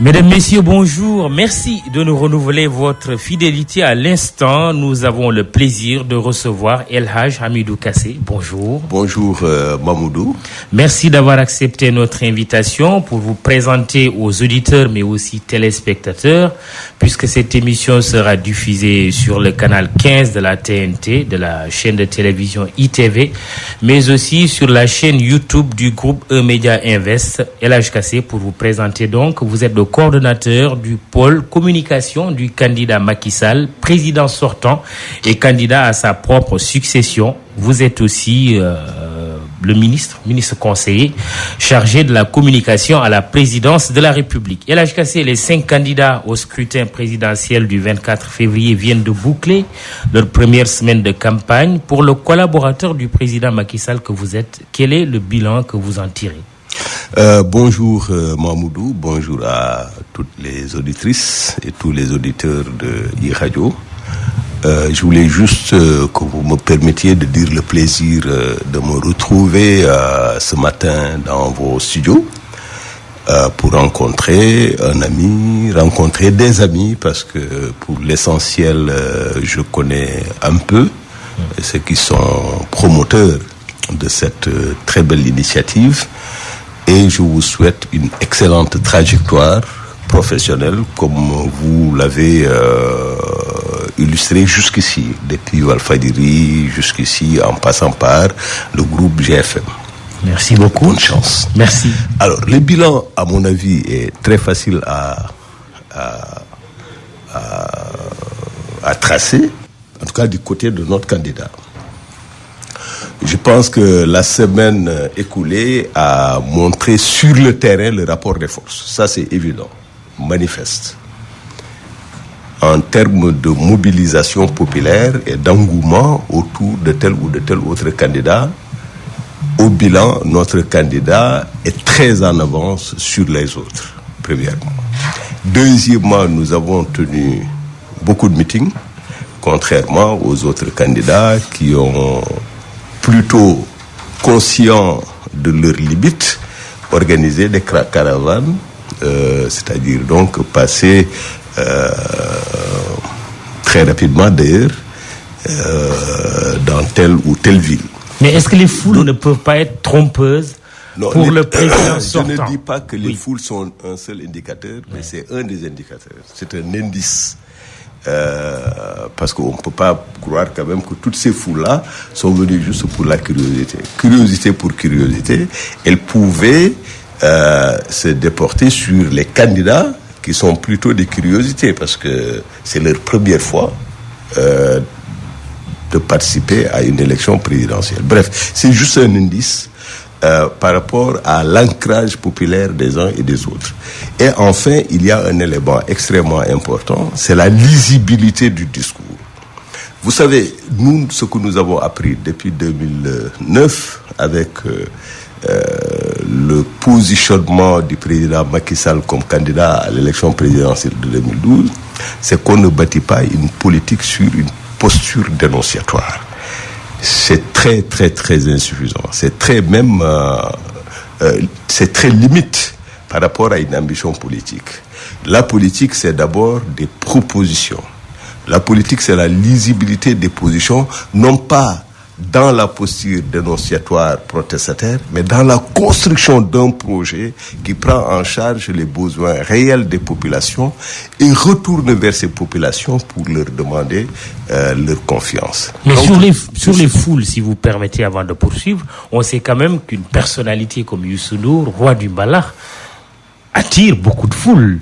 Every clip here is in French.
Mesdames, Messieurs, bonjour. Merci de nous renouveler votre fidélité à l'instant. Nous avons le plaisir de recevoir El Hadj Hamidou Kassé. Bonjour. Bonjour Mamoudou. Merci d'avoir accepté notre invitation pour vous présenter aux auditeurs mais aussi téléspectateurs, puisque cette émission sera diffusée sur le canal 15 de la TNT, de la chaîne de télévision ITV, mais aussi sur la chaîne YouTube du groupe E-Media Invest. El Hadj Kassé, pour vous présenter donc, vous êtes le coordonnateur du pôle communication du candidat Macky Sall, président sortant et candidat à sa propre succession. Vous êtes aussi le ministre conseiller chargé de la communication à la présidence de la République. El Hadj Kassé, les 5 candidats au scrutin présidentiel du 24 février viennent de boucler leur première semaine de campagne. Pour le collaborateur du président Macky Sall que vous êtes, quel est le bilan que vous en tirez? Bonjour Mamoudou, bonjour à toutes les auditrices et tous les auditeurs de iRadio. Je voulais juste que vous me permettiez de dire le plaisir de me retrouver ce matin dans vos studios pour rencontrer un ami, rencontrer des amis, parce que pour l'essentiel, je connais un peu ceux qui sont promoteurs de cette très belle initiative. Et je vous souhaite une excellente trajectoire professionnelle, comme vous l'avez illustré jusqu'ici, depuis Walfadjri jusqu'ici, en passant par le groupe GFM. Merci beaucoup. Bonne chance. Merci. Alors, le bilan, à mon avis, est très facile à tracer, en tout cas du côté de notre candidat. Je pense que la semaine écoulée a montré sur le terrain le rapport des forces. Ça, c'est évident, manifeste. En termes de mobilisation populaire et d'engouement autour de tel ou de tel autre candidat, au bilan, notre candidat est très en avance sur les autres, premièrement. Deuxièmement, nous avons tenu beaucoup de meetings, contrairement aux autres candidats qui ont plutôt conscients de leurs limites, organiser des caravanes, c'est-à-dire donc passer très rapidement d'ailleurs dans telle ou telle ville. Mais est-ce que les foules ne peuvent pas être trompeuses pour le président sortant? Je ne dis pas que les foules sont un seul indicateur, mais c'est un des indicateurs. C'est un indice. Parce qu'on ne peut pas croire quand même que toutes ces foules-là sont venues juste pour la curiosité. Curiosité pour curiosité, elles pouvaient se déporter sur les candidats qui sont plutôt des curiosités, parce que c'est leur première fois de participer à une élection présidentielle. Bref, c'est juste un indice par rapport à l'ancrage populaire des uns et des autres. Et enfin, il y a un élément extrêmement important, c'est la lisibilité du discours. Vous savez, nous, ce que nous avons appris depuis 2009 avec le positionnement du président Macky Sall comme candidat à l'élection présidentielle de 2012, c'est qu'on ne bâtit pas une politique sur une posture dénonciatoire. C'est très, très, très insuffisant. C'est très même, c'est très limite par rapport à une ambition politique. La politique, c'est d'abord des propositions. La politique, c'est la lisibilité des positions, non pas dans la posture dénonciatoire protestataire, mais dans la construction d'un projet qui prend en charge les besoins réels des populations et retourne vers ces populations pour leur demander leur confiance. Mais donc, sur les foules, si vous permettez, avant de poursuivre, on sait quand même qu'une personnalité comme Youssou Ndour, roi du Mbalax, attire beaucoup de foules.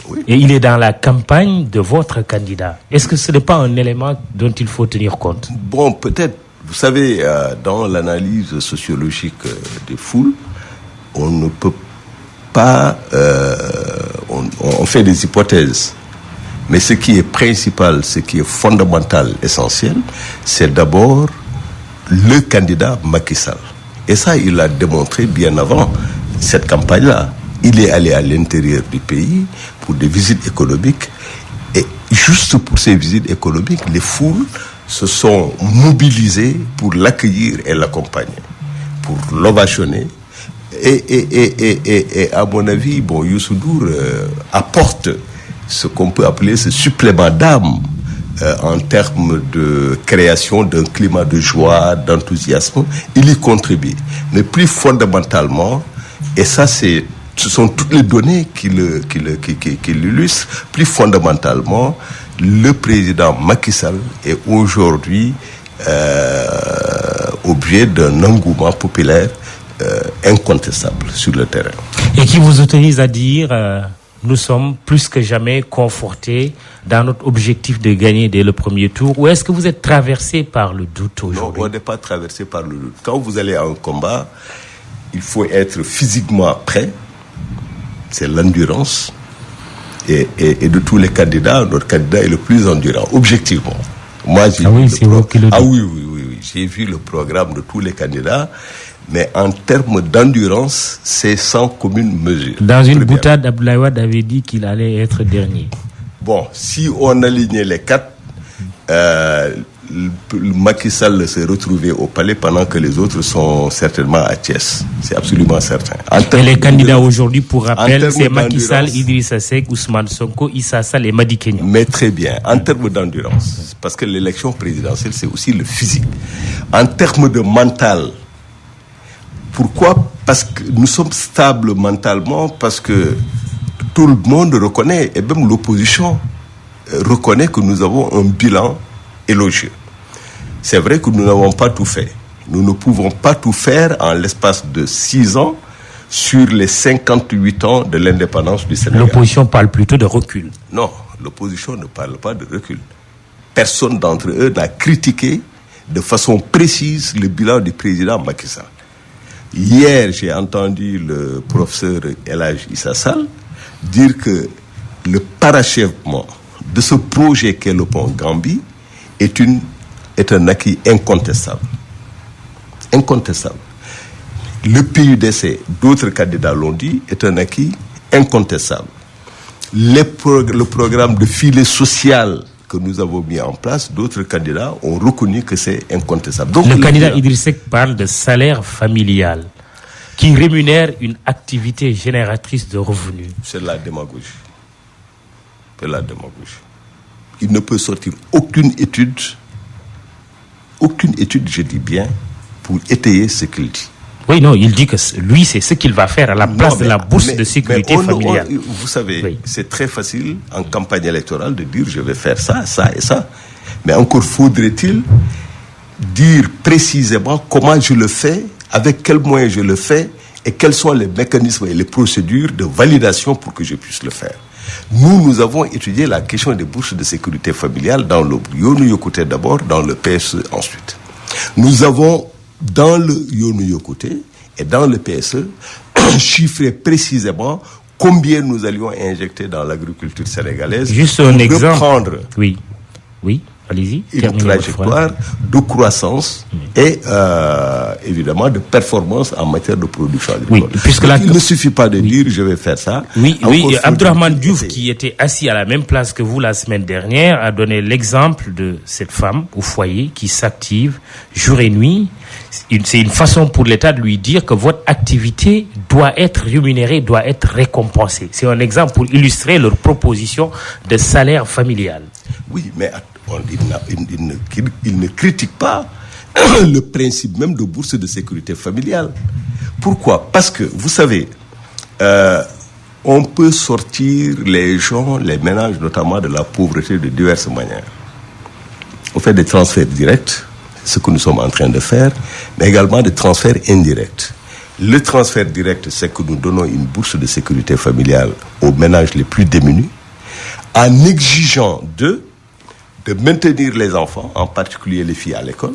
Oui. Et il est dans la campagne de votre candidat. Est-ce que ce n'est pas un élément dont il faut tenir compte? Bon, peut-être. Vous savez, dans l'analyse sociologique des foules, on ne peut pas... on fait des hypothèses. Mais ce qui est principal, ce qui est fondamental, essentiel, c'est d'abord le candidat Macky Sall. Et ça, il l'a démontré bien avant cette campagne-là. Il est allé à l'intérieur du pays pour des visites économiques. Et juste pour ces visites économiques, les foules se sont mobilisées pour l'accueillir et l'accompagner, pour l'ovationner Et à mon avis, bon, Youssou N'Dour apporte ce qu'on peut appeler ce supplément d'âme en termes de création d'un climat de joie, d'enthousiasme. Il y contribue. Mais plus fondamentalement, et ça ce sont toutes les données qui l'illustrent, plus fondamentalement, le président Macky Sall est aujourd'hui objet d'un engouement populaire incontestable sur le terrain. Et qui vous autorise à dire nous sommes plus que jamais confortés dans notre objectif de gagner dès le premier tour, ou est-ce que vous êtes traversé par le doute aujourd'hui? Non, on n'est pas traversé par le doute. Quand vous allez à un combat, il faut être physiquement prêt. C'est l'endurance. Et de tous les candidats, notre candidat est le plus endurant, objectivement. Moi, j'ai vu le programme de tous les candidats, mais en termes d'endurance, c'est sans commune mesure. Dans une boutade, Abdoulaye Wade avait dit qu'il allait être dernier. Bon, si on alignait les quatre, Macky Sall s'est retrouvé au palais pendant que les autres sont certainement à Thiès. C'est absolument certain. Et les candidats aujourd'hui, pour rappel, c'est Macky Sall, Idrissa Seck, Ousmane Sonko, Issa Sall et Madi Kenya. Mais très bien, en termes d'endurance, parce que l'élection présidentielle, c'est aussi le physique. En termes de mental, pourquoi? Parce que nous sommes stables mentalement, parce que tout le monde reconnaît, et même l'opposition reconnaît que nous avons un bilan élogieux. C'est vrai que nous n'avons pas tout fait. Nous ne pouvons pas tout faire en l'espace de 6 ans sur les 58 ans de l'indépendance du Sénégal. L'opposition parle plutôt de recul. Non, l'opposition ne parle pas de recul. Personne d'entre eux n'a critiqué de façon précise le bilan du président Macky Sall. Hier, j'ai entendu le professeur El Hadj Issa Sall dire que le parachèvement de ce projet qu'est le pont Gambie est un acquis incontestable. Incontestable. Le PUDC, d'autres candidats l'ont dit, est un acquis incontestable. Le programme de filet social que nous avons mis en place, d'autres candidats ont reconnu que c'est incontestable. Donc, le candidat Idriss Seck parle de salaire familial qui rémunère une activité génératrice de revenus. C'est de la démagogie. C'est de la démagogie. Il ne peut sortir aucune étude, je dis bien, pour étayer ce qu'il dit. Oui, non, il dit que lui, c'est ce qu'il va faire à la place de la bourse de sécurité familiale. Vous savez, oui. C'est très facile en campagne électorale de dire je vais faire ça, ça et ça. Mais encore faudrait-il dire précisément comment je le fais, avec quels moyens je le fais et quels sont les mécanismes et les procédures de validation pour que je puisse le faire. Nous avons étudié la question des bourses de sécurité familiale dans le Yonou Yokoté d'abord, dans le PSE ensuite. Nous avons dans le Yonou Yokoté et dans le PSE chiffré précisément combien nous allions injecter dans l'agriculture sénégalaise. Juste un exemple. Prendre oui, allez-y. Une trajectoire de croissance et évidemment de performance en matière de production agricole. Oui, puisque il ne suffit pas de dire je vais faire ça. Oui, Abdourahmane Diouf, qui était assis à la même place que vous la semaine dernière, a donné l'exemple de cette femme au foyer qui s'active jour et nuit. C'est une façon pour l'État de lui dire que votre activité doit être rémunérée, doit être récompensée. C'est un exemple pour illustrer leur proposition de salaire familial. Oui, mais il ne critique pas le principe même de bourse de sécurité familiale. Pourquoi? Parce que, vous savez, on peut sortir les gens, les ménages notamment, de la pauvreté de diverses manières. On fait des transferts directs, ce que nous sommes en train de faire, mais également des transferts indirects. Le transfert direct, c'est que nous donnons une bourse de sécurité familiale aux ménages les plus démunis, en exigeant d'eux de maintenir les enfants, en particulier les filles à l'école,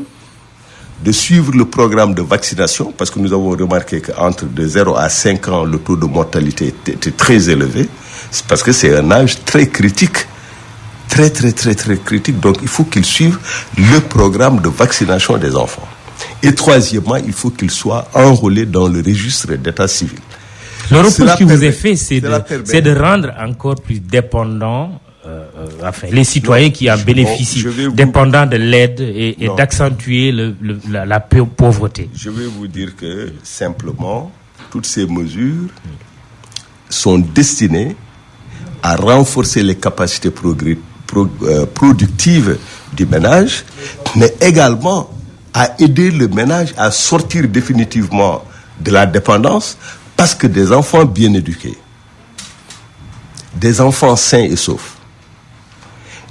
de suivre le programme de vaccination, parce que nous avons remarqué qu'entre de 0 à 5 ans, le taux de mortalité était très élevé, c'est parce que c'est un âge très critique, très critique, donc il faut qu'ils suivent le programme de vaccination des enfants. Et troisièmement, il faut qu'ils soient enrôlés dans le registre d'état civil. Le reproche qui vous est fait, c'est de rendre encore plus dépendants les citoyens qui en bénéficient, dépendants de l'aide et d'accentuer la pauvreté. Je vais vous dire que simplement, toutes ces mesures sont destinées à renforcer les capacités productives du ménage, mais également à aider le ménage à sortir définitivement de la dépendance, parce que des enfants bien éduqués, des enfants sains et saufs,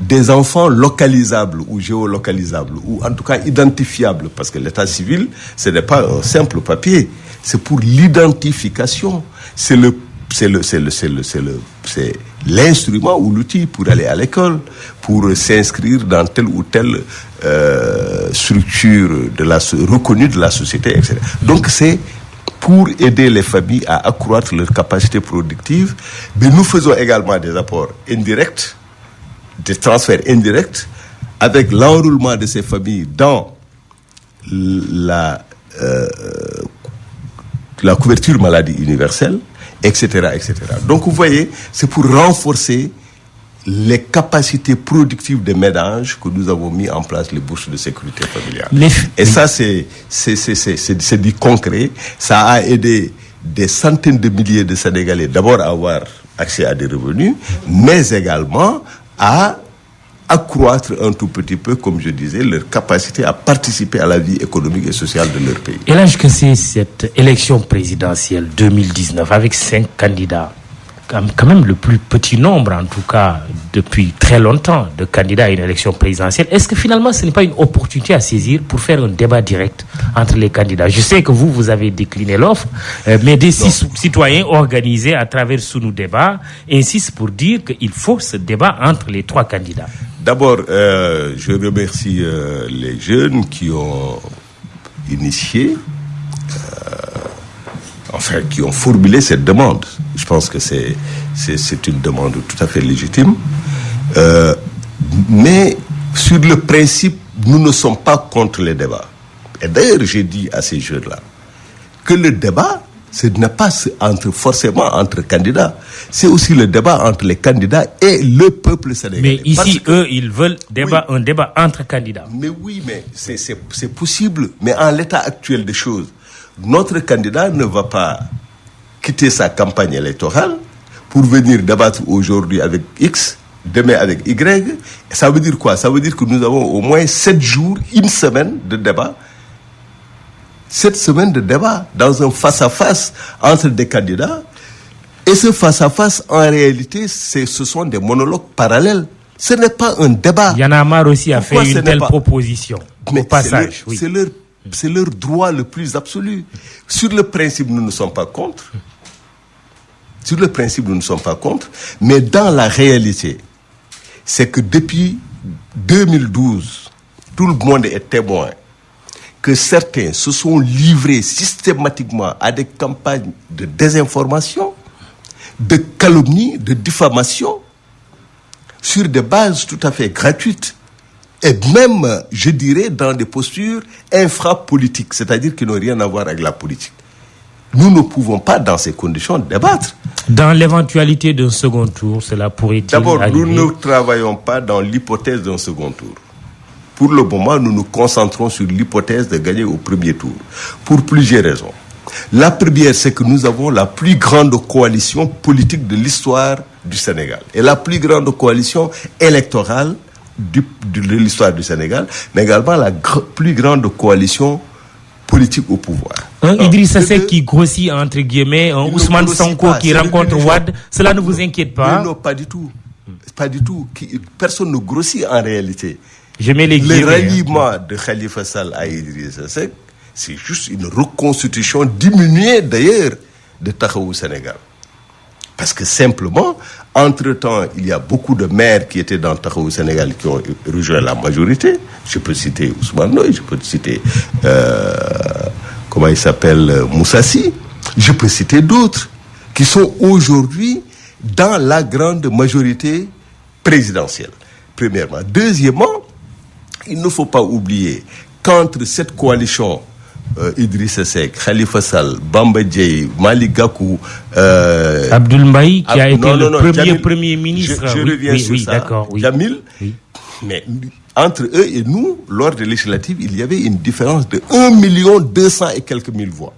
des enfants localisables ou géolocalisables, ou en tout cas identifiables, parce que l'état civil, ce n'est pas un simple papier, c'est pour l'identification, c'est l'instrument ou l'outil pour aller à l'école, pour s'inscrire dans telle ou telle structure reconnue de la société, etc. Donc c'est pour aider les familles à accroître leur capacité productive, mais nous faisons également des apports indirects, des transferts indirects, avec l'enrôlement de ces familles dans la couverture maladie universelle, etc., etc. Donc vous voyez, c'est pour renforcer les capacités productives des ménages que nous avons mis en place les bourses de sécurité familiale. Et ça, c'est du concret. Ça a aidé des centaines de milliers de Sénégalais d'abord à avoir accès à des revenus, mais également à accroître un tout petit peu, comme je disais, leur capacité à participer à la vie économique et sociale de leur pays. Et là, que c'est cette élection présidentielle 2019 avec 5 candidats, quand même le plus petit nombre, en tout cas, depuis très longtemps, de candidats à une élection présidentielle. Est-ce que finalement, ce n'est pas une opportunité à saisir pour faire un débat direct entre les candidats? Je sais que vous avez décliné l'offre, mais des citoyens organisés à travers Sous-nous Débat insistent pour dire qu'il faut ce débat entre les 3 candidats. D'abord, je remercie les jeunes qui ont initié, qui ont formulé cette demande. Je pense que c'est une demande tout à fait légitime. Mais sur le principe, nous ne sommes pas contre les débats. Et d'ailleurs, j'ai dit à ces jeunes-là que le débat, ce n'est pas forcément entre candidats. C'est aussi le débat entre les candidats et le peuple sénégalais. Mais ici, ils veulent un débat entre candidats. Mais oui, mais c'est possible. Mais en l'état actuel des choses, notre candidat ne va pas quitter sa campagne électorale pour venir débattre aujourd'hui avec X, demain avec Y. Ça veut dire quoi? Ça veut dire que nous avons au moins 7 jours, une semaine de débat. 7 semaines de débat dans un face-à-face entre des candidats. Et ce face-à-face, en réalité, ce sont des monologues parallèles. Ce n'est pas un débat. Y'en a marre aussi à faire une telle proposition. Mais au passage, c'est leur droit le plus absolu. Sur le principe, nous ne sommes pas contre. Sur le principe, nous ne sommes pas contre. Mais dans la réalité, c'est que depuis 2012, tout le monde est témoin que certains se sont livrés systématiquement à des campagnes de désinformation, de calomnie, de diffamation, sur des bases tout à fait gratuites. Et même, je dirais, dans des postures infrapolitiques, c'est-à-dire qui n'ont rien à voir avec la politique. Nous ne pouvons pas, dans ces conditions, débattre. Dans l'éventualité d'un second tour, cela pourrait-il D'abord, arriver? nous ne travaillons pas dans l'hypothèse d'un second tour. Pour le moment, nous nous concentrons sur l'hypothèse de gagner au premier tour, pour plusieurs raisons. La première, c'est que nous avons la plus grande coalition politique de l'histoire du Sénégal, et la plus grande coalition électorale de l'histoire du Sénégal, mais également la plus grande coalition politique au pouvoir. Idrissa Seck qui grossit, entre guillemets, Ousmane Sonko qui rencontre Wade, cela ne vous inquiète pas? Non, pas du tout. Pas du tout. Personne ne grossit en réalité. Je mets les guillemets. Le ralliement de Khalifa Sall à Idrissa Seck, c'est juste une reconstitution diminuée d'ailleurs de Taxawu Sénégal. Parce que simplement, entre-temps, il y a beaucoup de maires qui étaient dans Taxawu Sénégal qui ont rejoint la majorité. Je peux citer Ousmane Noye, je peux citer, Moussassi. Je peux citer d'autres qui sont aujourd'hui dans la grande majorité présidentielle. Premièrement. Deuxièmement, il ne faut pas oublier qu'entre cette coalition Idrissa Seck, Khalifa Sall, Bamba Dièye, Malick Gakou, Abdoul Mbaye qui a été le premier ministre. Je reviens sur ça. D'accord, Jamil. Oui. Mais entre eux et nous, lors des législatives, il y avait une différence de 1 200 000 et quelques voix.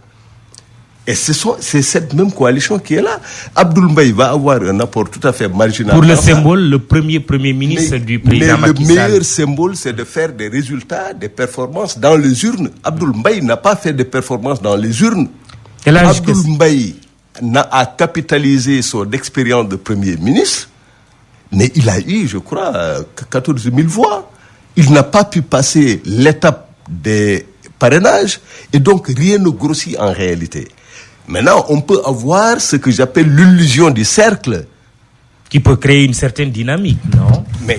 Et c'est cette même coalition qui est là. Abdoul Mbaye va avoir un apport tout à fait marginal. Pour le symbole, le premier ministre du président Macky Sall. Mais le meilleur symbole, c'est de faire des résultats, des performances dans les urnes. Abdoul Mbaye n'a pas fait de performances dans les urnes. Abdoul Mbaye a capitalisé son expérience de Premier ministre, mais il a eu, je crois, 14 000 voix. Il n'a pas pu passer l'étape des parrainages, et donc rien ne grossit en réalité. Maintenant, on peut avoir ce que j'appelle l'illusion du cercle. Qui peut créer une certaine dynamique, non? Mais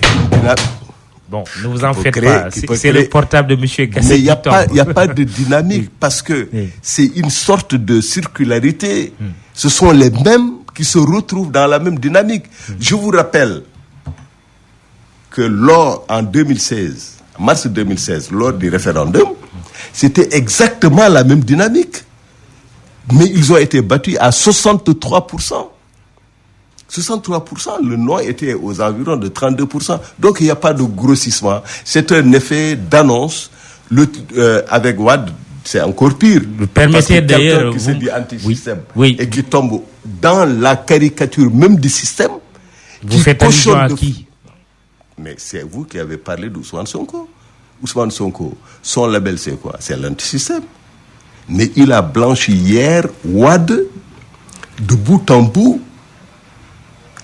bon, ne vous en faites pas. C'est le portable de M. Gassé. Mais il n'y a pas de dynamique parce que c'est une sorte de circularité. Ce sont les mêmes qui se retrouvent dans la même dynamique. Je vous rappelle que en 2016, mars 2016, lors du référendum, c'était exactement la même dynamique. Mais ils ont été battus à 63%. 63%, le non était aux environs de 32%. Donc il n'y a pas de grossissement. C'est un effet d'annonce. Avec Wade, c'est encore pire. Vous permettez d'ailleurs... qui se dit anti-système oui. et qui tombe dans la caricature même du système. Vous faites allusion à qui? Mais c'est vous qui avez parlé d'Ousmane Sonko. Ousmane Sonko, son label c'est quoi? C'est l'anti-système. Mais il a blanchi hier Wade de bout en bout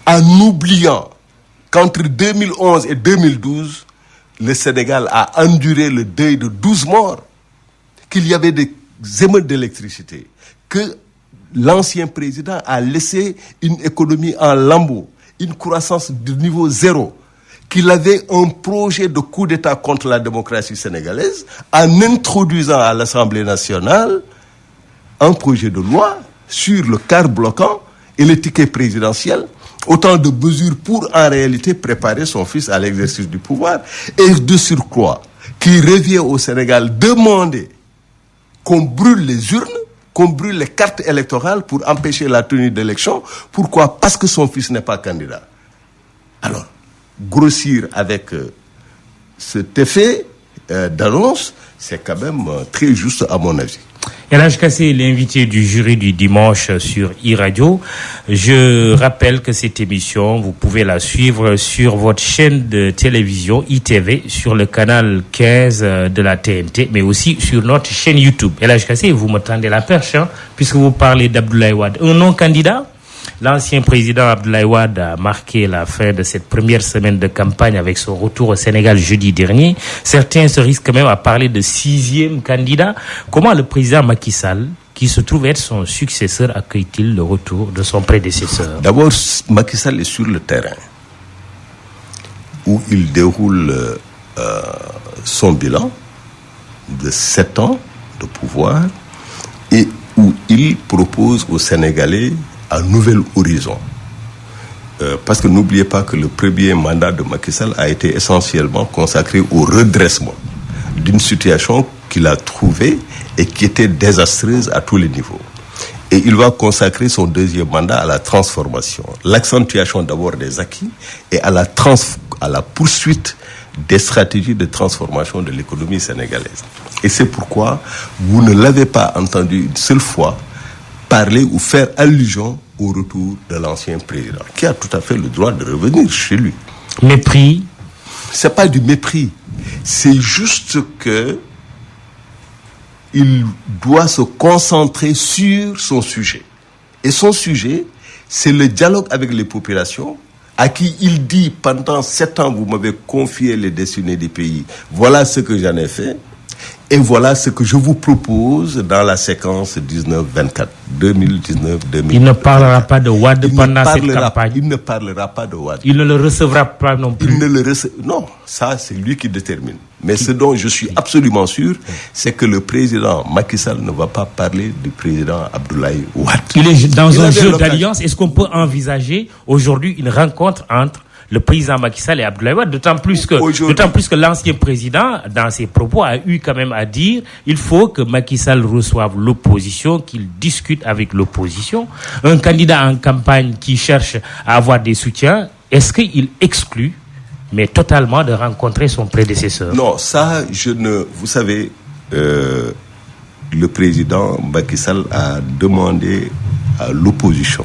en oubliant qu'entre 2011 et 2012, le Sénégal a enduré le deuil de 12 morts, qu'il y avait des émeutes d'électricité, que l'ancien président a laissé une économie en lambeaux, une croissance de niveau zéro, qu'il avait un projet de coup d'État contre la démocratie sénégalaise en introduisant à l'Assemblée nationale un projet de loi sur le quart bloquant et le ticket présidentiel, autant de mesures pour en réalité préparer son fils à l'exercice du pouvoir, et de surcroît, qui revient au Sénégal demander qu'on brûle les urnes, qu'on brûle les cartes électorales pour empêcher la tenue d'élections. Pourquoi? Parce que son fils n'est pas candidat. Alors, grossir avec cet effet d'annonce, c'est quand même très juste à mon avis. Elhadji Kassé, l'invité du jury du dimanche sur iRadio. Je rappelle que cette émission, vous pouvez la suivre sur votre chaîne de télévision ITV, sur le canal 15 de la TNT, mais aussi sur notre chaîne YouTube. Elhadji Kassé, vous me tendez la perche, puisque vous parlez d'Abdoulaye Wade. Un non-candidat? L'ancien président Abdoulaye Wade a marqué la fin de cette première semaine de campagne avec son retour au Sénégal jeudi dernier. Certains se risquent même à parler de 6e candidat. Comment le président Macky Sall, qui se trouve être son successeur, accueille-t-il le retour de son prédécesseur? D'abord, Macky Sall est sur le terrain où il déroule son bilan de 7 ans de pouvoir et où il propose aux Sénégalais un nouvel horizon. Parce que n'oubliez pas que le premier mandat de Macky Sall a été essentiellement consacré au redressement d'une situation qu'il a trouvée et qui était désastreuse à tous les niveaux. Et il va consacrer son deuxième mandat à la transformation, l'accentuation d'abord des acquis et à la poursuite des stratégies de transformation de l'économie sénégalaise. Et c'est pourquoi vous ne l'avez pas entendu une seule fois parler ou faire allusion au retour de l'ancien président, qui a tout à fait le droit de revenir chez lui. Mépris? C'est pas du mépris. C'est juste que il doit se concentrer sur son sujet. Et son sujet, c'est le dialogue avec les populations, à qui il dit, pendant 7 ans, vous m'avez confié les destinées du pays. Voilà ce que j'en ai fait. Et voilà ce que je vous propose dans la séquence 19-24, 2019-2024. Il ne parlera pas de Wade pendant cette campagne. Il ne parlera pas de Wade. Il ne le recevra pas non plus. Non, ça c'est lui qui détermine. Mais ce dont je suis absolument sûr, c'est que le président Macky Sall ne va pas parler du président Abdoulaye Wade. Il est dans un jeu d'alliance. Est-ce qu'on peut envisager aujourd'hui une rencontre entre le président Macky Sall et Abdoulaye Wade, d'autant plus que l'ancien président, dans ses propos, a eu quand même à dire il faut que Macky Sall reçoive l'opposition, qu'il discute avec l'opposition. Un candidat en campagne qui cherche à avoir des soutiens, est-ce qu'il exclut, mais totalement, de rencontrer son prédécesseur? Non, ça, vous savez, le président Macky Sall a demandé à l'opposition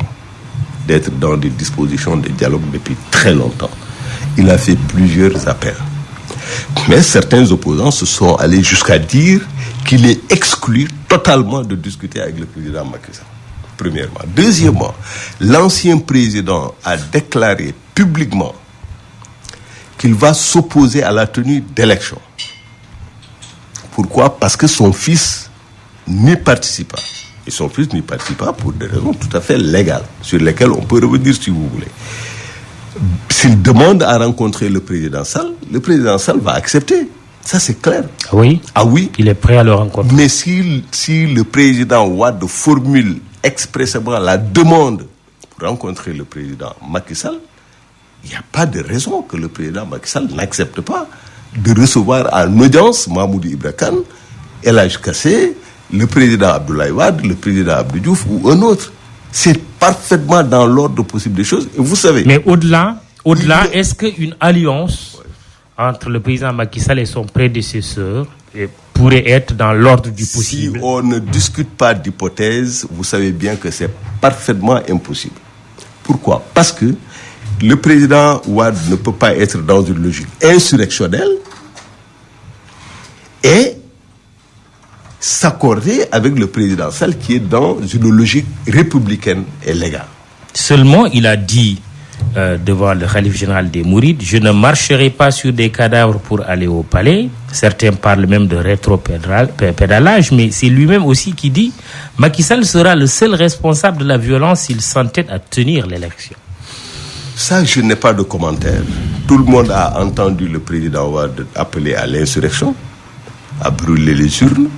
d'être dans des dispositions de dialogue depuis très longtemps. Il a fait plusieurs appels. Mais certains opposants se sont allés jusqu'à dire qu'il est exclu totalement de discuter avec le président Macky Sall. Premièrement. Deuxièmement, l'ancien président a déclaré publiquement qu'il va s'opposer à la tenue d'élections. Pourquoi ? Parce que son fils n'y participe pas. Et son fils n'y participe pas pour des raisons tout à fait légales, sur lesquelles on peut revenir si vous voulez. S'il demande à rencontrer le président Sall va accepter. Ça, c'est clair. Oui. Ah oui. Il est prêt à le rencontrer. Mais si le président Wade formule expressément la demande pour rencontrer le président Macky Sall, il n'y a pas de raison que le président Macky Sall n'accepte pas de recevoir en audience Mamoudou Ibra Kane, El Hadj Kassé, le président Abdoulaye Wade, le président Abdou Diouf ou un autre. C'est parfaitement dans l'ordre possible des choses. Et vous savez... Mais au-delà, est-ce qu'une alliance entre le président Macky Sall et son prédécesseur pourrait être dans l'ordre du possible? Si on ne discute pas d'hypothèse, vous savez bien que c'est parfaitement impossible. Pourquoi ? Parce que le président Wade ne peut pas être dans une logique insurrectionnelle et s'accorder avec le président Sall qui est dans une logique républicaine et légale. Seulement, il a dit devant le khalife général des Mourides, je ne marcherai pas sur des cadavres pour aller au palais. Certains parlent même de rétropédalage, mais c'est lui-même aussi qui dit Macky Sall sera le seul responsable de la violence s'il s'entête à tenir l'élection. Ça, je n'ai pas de commentaire. Tout le monde a entendu le président Wade appeler à l'insurrection, à brûler les urnes,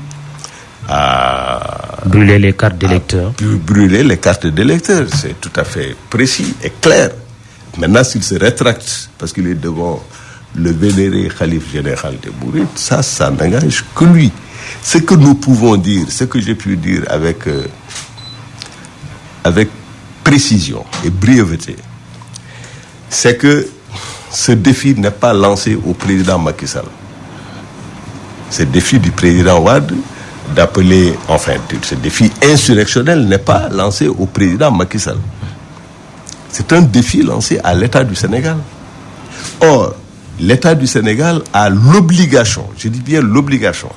à brûler les cartes d'électeurs. Brûler les cartes d'électeurs, c'est tout à fait précis et clair. Maintenant, s'il se rétracte parce qu'il est devant le vénéré khalife général des Mourides, ça n'engage que lui. Ce que nous pouvons dire, ce que j'ai pu dire avec précision et brièveté, c'est que ce défi n'est pas lancé au président Macky Sall. Ce défi du président Wade d'appeler, ce défi insurrectionnel n'est pas lancé au président Macky Sall. C'est un défi lancé à l'État du Sénégal. Or, l'État du Sénégal a l'obligation, je dis bien l'obligation,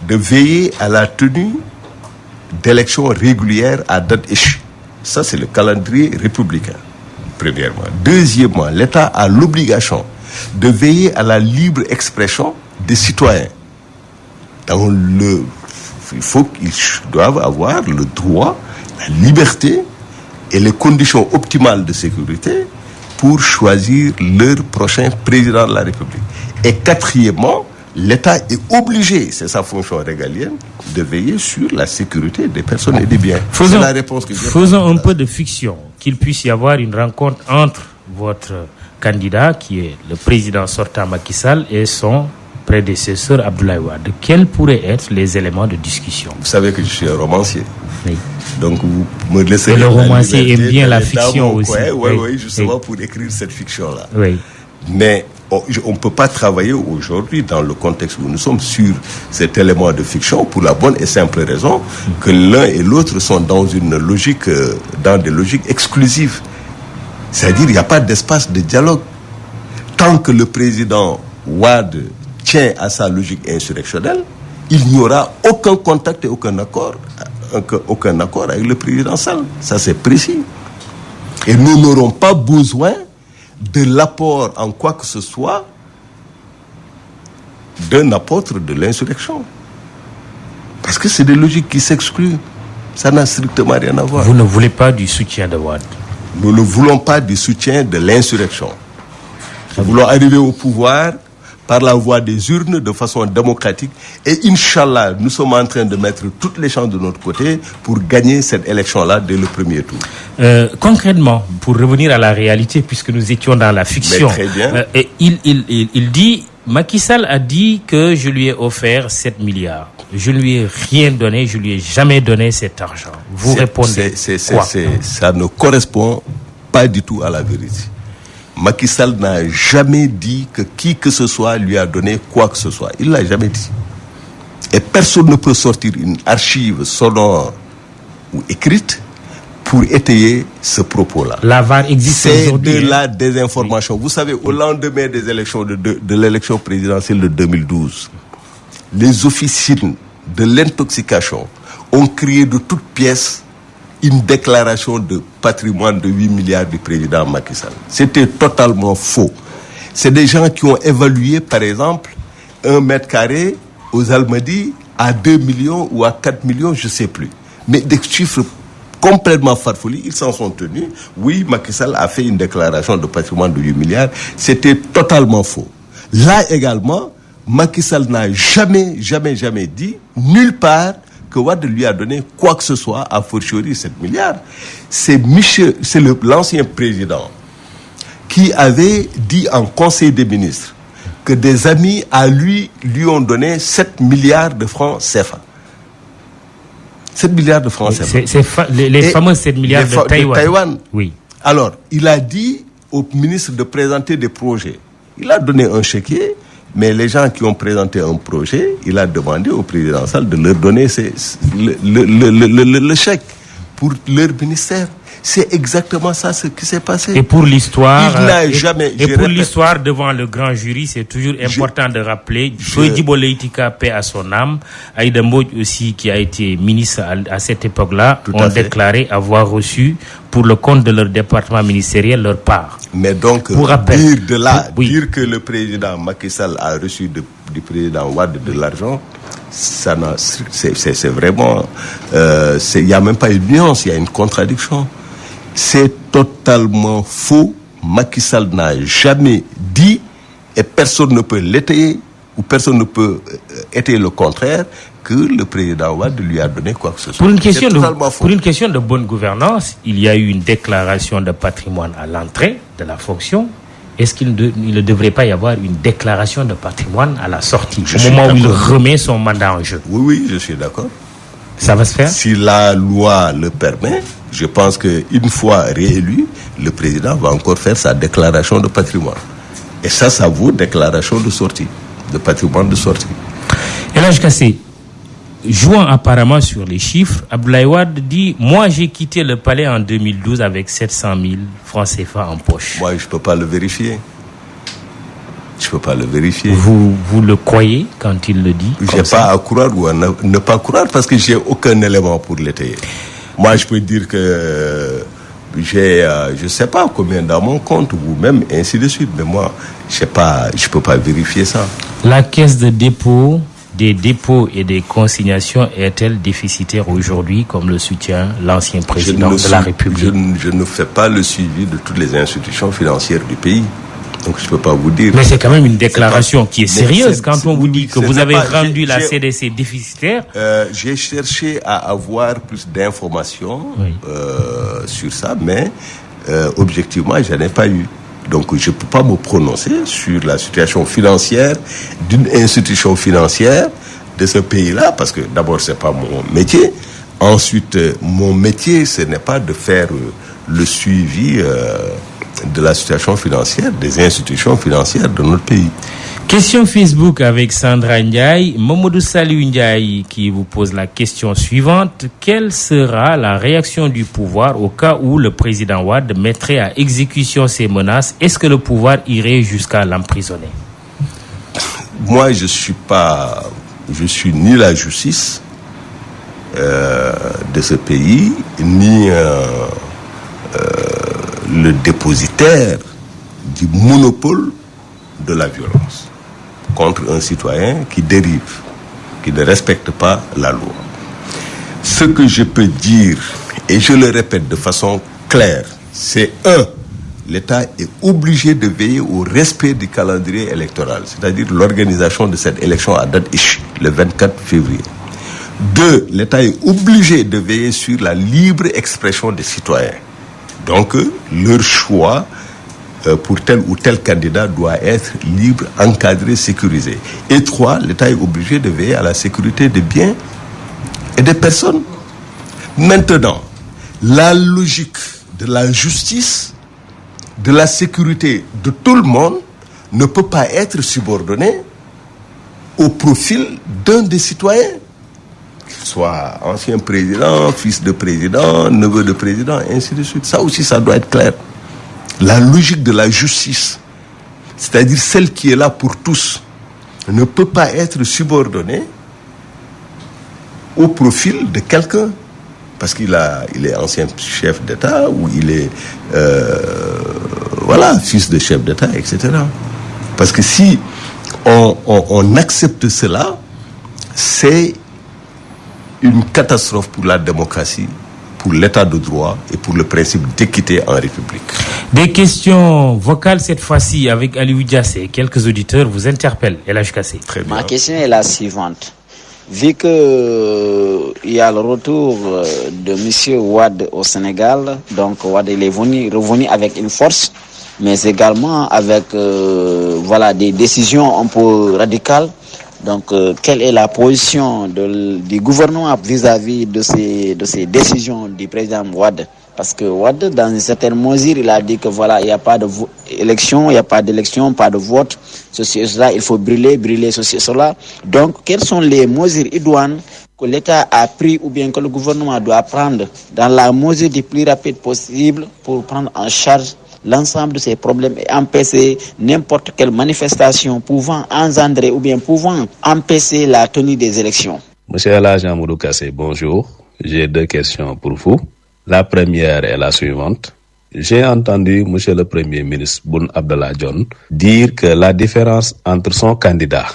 de veiller à la tenue d'élections régulières à date échue. Ça, c'est le calendrier républicain, premièrement. Deuxièmement, l'État a l'obligation de veiller à la libre expression des citoyens. Il faut qu'ils doivent avoir le droit, la liberté et les conditions optimales de sécurité pour choisir leur prochain président de la République. Et quatrièmement, l'État est obligé, c'est sa fonction régalienne, de veiller sur la sécurité des personnes et des biens. C'est la réponse que j'ai. Faisons un peu de fiction, qu'il puisse y avoir une rencontre entre votre candidat, qui est le président sortant Macky Sall, et son prédécesseur Abdoulaye Wade. Quels pourraient être les éléments de discussion? Vous savez que je suis un romancier. Oui. Donc vous me laissez... Et le romancier aime bien la fiction aussi. Oui, justement pour écrire cette fiction-là. Oui. Mais on ne peut pas travailler aujourd'hui dans le contexte où nous sommes sur cet élément de fiction pour la bonne et simple raison que l'un et l'autre sont dans une logique, dans des logiques exclusives. C'est-à-dire qu'il n'y a pas d'espace de dialogue. Tant que le président Wade tient à sa logique insurrectionnelle, il n'y aura aucun contact et aucun accord avec le président Sall. Ça, c'est précis. Et nous n'aurons pas besoin de l'apport en quoi que ce soit d'un apôtre de l'insurrection. Parce que c'est des logiques qui s'excluent. Ça n'a strictement rien à voir. Vous ne voulez pas du soutien de Wade? Nous ne voulons pas du soutien de l'insurrection. Nous voulons arriver au pouvoir par la voie des urnes de façon démocratique. Et Inch'Allah, nous sommes en train de mettre toutes les chances de notre côté pour gagner cette élection-là dès le premier tour. Concrètement, pour revenir à la réalité, puisque nous étions dans la fiction, très bien. Il dit, Macky Sall a dit que je lui ai offert 7 milliards. Je ne lui ai rien donné, je lui ai jamais donné cet argent. Vous répondez quoi? Ça ne correspond pas du tout à la vérité. Macky Sall n'a jamais dit que qui que ce soit lui a donné quoi que ce soit. Il ne l'a jamais dit. Et personne ne peut sortir une archive sonore ou écrite pour étayer ce propos-là. La VAR existe aujourd'hui. C'est de la désinformation. Vous savez, au lendemain des élections de l'élection présidentielle de 2012, les officines de l'intoxication ont créé de toutes pièces une déclaration de patrimoine de 8 milliards du président Macky Sall. C'était totalement faux. C'est des gens qui ont évalué, par exemple, 1 mètre carré aux Almadies à 2 millions ou à 4 millions, je ne sais plus. Mais des chiffres complètement farfelus, ils s'en sont tenus. Oui, Macky Sall a fait une déclaration de patrimoine de 8 milliards. C'était totalement faux. Là également, Macky Sall n'a jamais dit, nulle part, que Wade lui a donné quoi que ce soit, à fortiori 7 milliards. C'est l'ancien président qui avait dit en Conseil des ministres que des amis à lui ont donné 7 milliards de francs CFA. 7 milliards de francs CFA. Les fameux 7 milliards de Taïwan. Oui. Alors, il a dit au ministre de présenter des projets. Il a donné un chéquier, mais les gens qui ont présenté un projet, il a demandé au président Sall de leur donner le chèque pour leur ministère. C'est exactement ça ce qui s'est passé. Et pour l'histoire, il n'a jamais. Et pour l'histoire devant le grand jury, c'est toujours important de rappeler. Soedibo Leitika, paix à son âme, Aïda Mbodj aussi, qui a été ministre à cette époque-là, ont déclaré avoir reçu pour le compte de leur département ministériel leur part. Mais donc, dire que le président Macky Sall a reçu du président Wade de l'argent, c'est vraiment, il n'y a même pas une nuance, il y a une contradiction. C'est totalement faux. Macky Sall n'a jamais dit, et personne ne peut l'étayer, ou personne ne peut étayer le contraire, que le président Wade lui a donné quoi que ce soit. Pour une question de bonne gouvernance, il y a eu une déclaration de patrimoine à l'entrée de la fonction. Est-ce qu'il ne devrait pas y avoir une déclaration de patrimoine à la sortie, au moment où il remet son mandat en jeu? Oui, je suis d'accord. Ça va se faire? Si la loi le permet, je pense qu'une fois réélu, le président va encore faire sa déclaration de patrimoine. Et ça vaut déclaration de sortie, de patrimoine de sortie. Et là, jouant apparemment sur les chiffres, Abdoulaye Wade dit « Moi, j'ai quitté le palais en 2012 avec 700 000 francs CFA en poche. » Moi, je ne peux pas le vérifier. Vous le croyez quand il le dit? Je n'ai pas à croire ou à ne pas croire parce que je n'ai aucun élément pour l'étayer. Moi, je peux dire que j'ai, je ne sais pas combien dans mon compte ou même ainsi de suite. Mais moi, je ne peux pas vérifier ça. La caisse des dépôts et des consignations est-elle déficitaire aujourd'hui, comme le soutient l'ancien président de la République? Je ne fais pas le suivi de toutes les institutions financières du pays. Donc je ne peux pas vous dire. Mais c'est quand même une déclaration qui est sérieuse quand on vous dit que vous avez rendu la CDC déficitaire. J'ai cherché à avoir plus d'informations sur ça, mais objectivement, je n'en ai pas eu. Donc je ne peux pas me prononcer sur la situation financière d'une institution financière de ce pays-là, parce que d'abord, ce n'est pas mon métier. Ensuite, mon métier, ce n'est pas de faire le suivi de la situation financière des institutions financières de notre pays. Question Facebook avec Sandra Ndiaye. Mamadou Salou Ndiaye qui vous pose la question suivante. Quelle sera la réaction du pouvoir au cas où le président Wade mettrait à exécution ces menaces? Est-ce que le pouvoir irait jusqu'à l'emprisonner? Moi, je suis ni la justice de ce pays, ni le dépositaire du monopole de la violence contre un citoyen qui dérive, qui ne respecte pas la loi. Ce que je peux dire, et je le répète de façon claire, c'est l'État est obligé de veiller au respect du calendrier électoral, c'est-à-dire l'organisation de cette élection à date échue, le 24 février. 2, l'État est obligé de veiller sur la libre expression des citoyens. Donc, leur choix pour tel ou tel candidat doit être libre, encadré, sécurisé. Et 3, l'État est obligé de veiller à la sécurité des biens et des personnes. Maintenant, la logique de la justice, de la sécurité de tout le monde ne peut pas être subordonnée au profil d'un des citoyens, qu'il soit ancien président, fils de président, neveu de président, et ainsi de suite. Ça aussi, ça doit être clair. La logique de la justice, c'est-à-dire celle qui est là pour tous, ne peut pas être subordonnée au profil de quelqu'un. Parce qu'il est ancien chef d'État ou il est fils de chef d'État, etc. Parce que si on accepte cela, c'est une catastrophe pour la démocratie, pour l'état de droit et pour le principe d'équité en République. Des questions vocales cette fois-ci avec Aliou Diassé. Quelques auditeurs vous interpellent. LH Kassé. Très bien. Ma question est la suivante. Vu que il y a le retour de M. Wade au Sénégal, donc Wade il est revenu avec une force, mais également avec des décisions un peu radicales. Donc, quelle est la position du gouvernement vis-à-vis de ces décisions du président Wade? Parce que Wade, dans une certaine mesure, il a dit que il n'y a pas d'élection, pas de vote, ceci et cela, il faut brûler ceci et cela. Donc, quelles sont les mesures idoines que l'État a pris ou bien que le gouvernement doit prendre dans la mesure du plus rapide possible pour prendre en charge l'ensemble de ces problèmes et empêcher n'importe quelle manifestation pouvant engendrer ou bien pouvant empêcher la tenue des élections? Monsieur Elhadji Amadou Kassé, bonjour. J'ai 2 questions pour vous. La première est la suivante. J'ai entendu monsieur le Premier ministre Boun Abdallah Dionne dire que la différence entre son candidat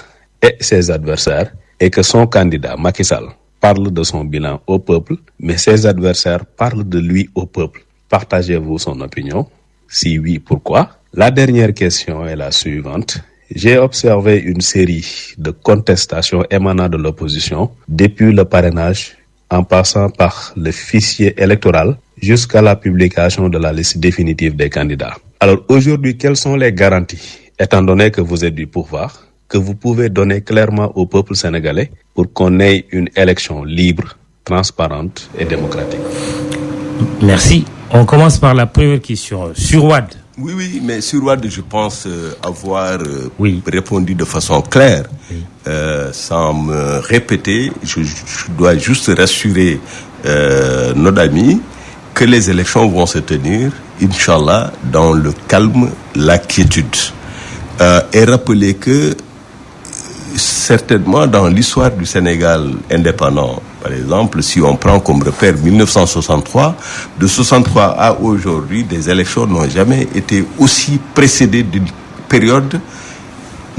et ses adversaires est que son candidat, Macky Sall, parle de son bilan au peuple, mais ses adversaires parlent de lui au peuple. Partagez-vous son opinion? Si oui, pourquoi? La dernière question est la suivante. J'ai observé une série de contestations émanant de l'opposition depuis le parrainage en passant par le fichier électoral jusqu'à la publication de la liste définitive des candidats. Alors aujourd'hui, quelles sont les garanties, étant donné que vous êtes du pouvoir, que vous pouvez donner clairement au peuple sénégalais pour qu'on ait une élection libre, transparente et démocratique? Merci. On commence par la première question. Sur Wade. Oui, mais sur Wade, je pense avoir répondu de façon claire. Sans me répéter, je dois juste rassurer nos amis que les élections vont se tenir, Inch'Allah, dans le calme, la quiétude. Et rappeler que certainement dans l'histoire du Sénégal indépendant, par exemple, si on prend comme repère 1963, de 63 à aujourd'hui, des élections n'ont jamais été aussi précédées d'une période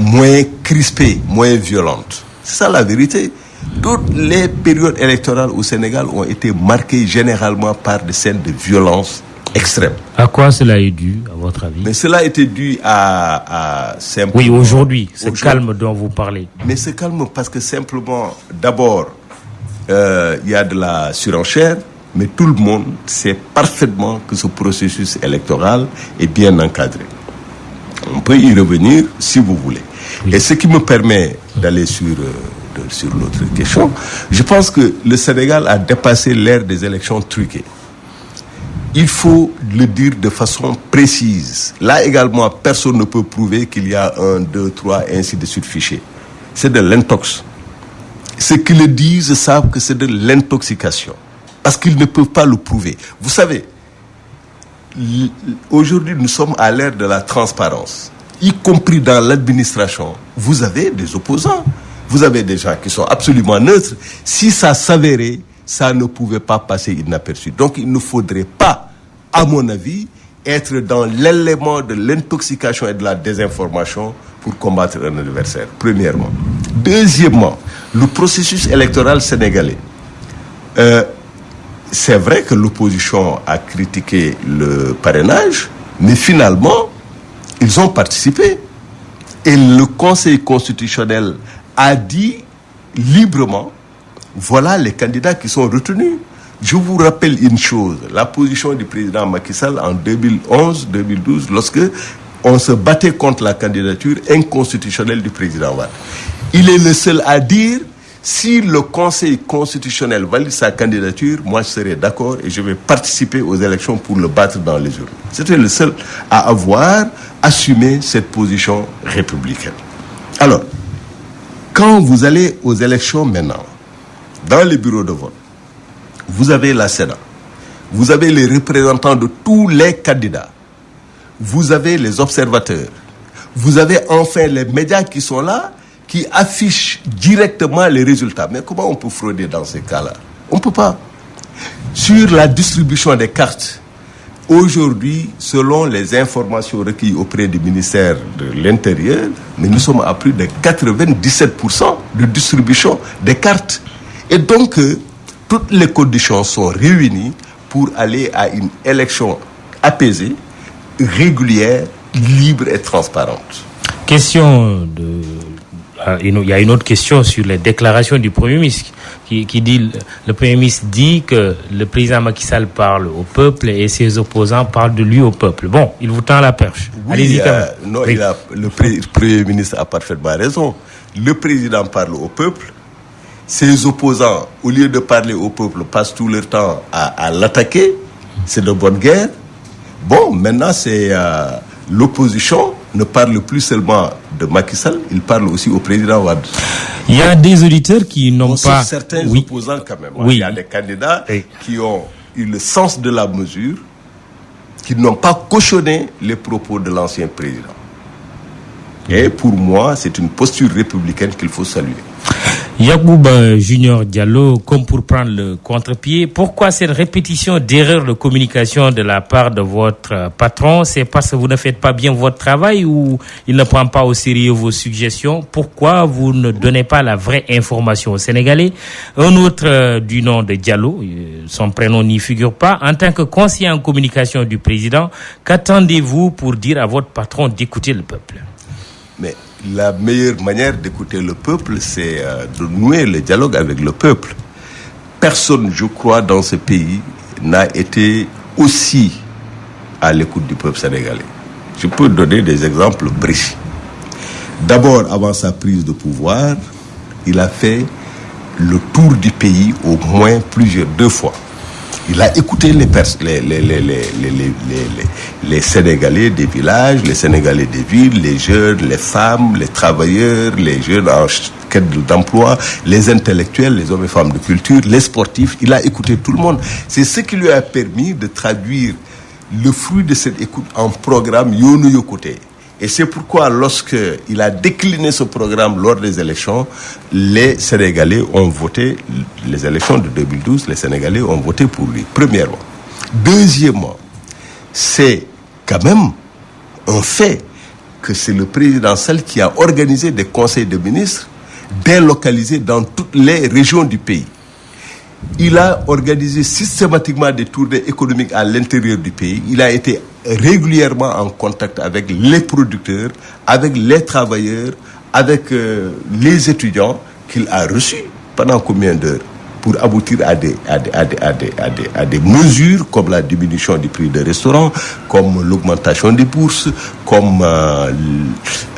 moins crispée, moins violente. C'est ça la vérité. Toutes les périodes électorales au Sénégal ont été marquées généralement par des scènes de violence extrême. À quoi cela est dû, à votre avis? Mais cela était dû à simplement... Oui, aujourd'hui, ce calme dont vous parlez. Mais ce calme parce que simplement, d'abord, il y a de la surenchère, mais tout le monde sait parfaitement que ce processus électoral est bien encadré. On peut y revenir si vous voulez. Oui. Et ce qui me permet d'aller sur l'autre question, je pense que le Sénégal a dépassé l'ère des élections truquées. Il faut le dire de façon précise. Là également, personne ne peut prouver qu'il y a 1, 2, 3, ainsi de suite fichiers. C'est de l'intox. Ceux qui le disent savent que c'est de l'intoxication. Parce qu'ils ne peuvent pas le prouver. Vous savez, aujourd'hui nous sommes à l'ère de la transparence. Y compris dans l'administration, vous avez des opposants. Vous avez des gens qui sont absolument neutres. Si ça s'avérait, ça ne pouvait pas passer inaperçu. Donc il ne faudrait pas, à mon avis, être dans l'élément de l'intoxication et de la désinformation pour combattre un adversaire, premièrement. Deuxièmement, le processus électoral sénégalais. C'est vrai que l'opposition a critiqué le parrainage, mais finalement, ils ont participé. Et le Conseil constitutionnel a dit librement, voilà les candidats qui sont retenus. Je vous rappelle une chose, la position du président Macky Sall en 2011-2012, lorsque on se battait contre la candidature inconstitutionnelle du président Wade. Il est le seul à dire, si le Conseil constitutionnel valide sa candidature, moi je serai d'accord et je vais participer aux élections pour le battre dans les urnes. C'était le seul à avoir assumé cette position républicaine. Alors, Quand vous allez aux élections maintenant, dans les bureaux de vote, vous avez la Sénat, vous avez les représentants de tous les candidats, vous avez les observateurs, vous avez enfin les médias qui sont là, qui affichent directement les résultats. Mais comment on peut frauder dans ces cas-là? On ne peut pas. Sur la distribution des cartes, aujourd'hui, selon les informations recueillies auprès du ministère de l'Intérieur, mais nous sommes à plus de 97% de distribution des cartes. Et donc, toutes les conditions sont réunies pour aller à une élection apaisée, régulière, libre et transparente. Il y a une autre question sur les déclarations du Premier ministre qui dit, le Premier ministre dit que le président Macky Sall parle au peuple et ses opposants parlent de lui au peuple. Bon, il vous tend la perche. Oui, allez-y quand même. Non, oui. Le Premier ministre a parfaitement raison. Le président parle au peuple. Ses opposants, au lieu de parler au peuple, passent tout leur temps à l'attaquer. C'est de bonne guerre. Bon, maintenant, c'est l'opposition ne parle plus seulement de Macky Sall, il parle aussi au président Wade. Il y a des auditeurs qui n'ont pas... certains opposants quand même. Oui. Il y a des candidats qui ont eu le sens de la mesure, qui n'ont pas cautionné les propos de l'ancien président. Et pour moi, c'est une posture républicaine qu'il faut saluer. Yacouba Junior Diallo, comme pour prendre le contre-pied, pourquoi cette répétition d'erreurs de communication de la part de votre patron? C'est parce que vous ne faites pas bien votre travail ou il ne prend pas au sérieux vos suggestions? Pourquoi vous ne donnez pas la vraie information aux Sénégalais? Un autre du nom de Diallo, son prénom n'y figure pas. En tant que conseiller en communication du président, qu'attendez-vous pour dire à votre patron d'écouter le peuple? Mais la meilleure manière d'écouter le peuple, c'est de nouer le dialogue avec le peuple. Personne, je crois, dans ce pays n'a été aussi à l'écoute du peuple sénégalais. Je peux donner des exemples précis. D'abord, avant sa prise de pouvoir, il a fait le tour du pays au moins deux fois. Il a écouté les Sénégalais des villages, les Sénégalais des villes, les jeunes, les femmes, les travailleurs, les jeunes en quête d'emploi, les intellectuels, les hommes et femmes de culture, les sportifs. Il a écouté tout le monde. C'est ce qui lui a permis de traduire le fruit de cette écoute en programme Yonou Yokote. Et c'est pourquoi lorsqu'il a décliné ce programme lors des élections, les Sénégalais ont voté, les élections de 2012, les Sénégalais ont voté pour lui, premièrement. Deuxièmement, c'est quand même un fait que c'est le président Sall qui a organisé des conseils de ministres délocalisés dans toutes les régions du pays. Il a organisé systématiquement des tournées économiques à l'intérieur du pays. Il a été régulièrement en contact avec les producteurs, avec les travailleurs, avec les étudiants qu'il a reçus pendant combien d'heures pour aboutir à des mesures comme la diminution du prix des restaurants, comme l'augmentation des bourses, comme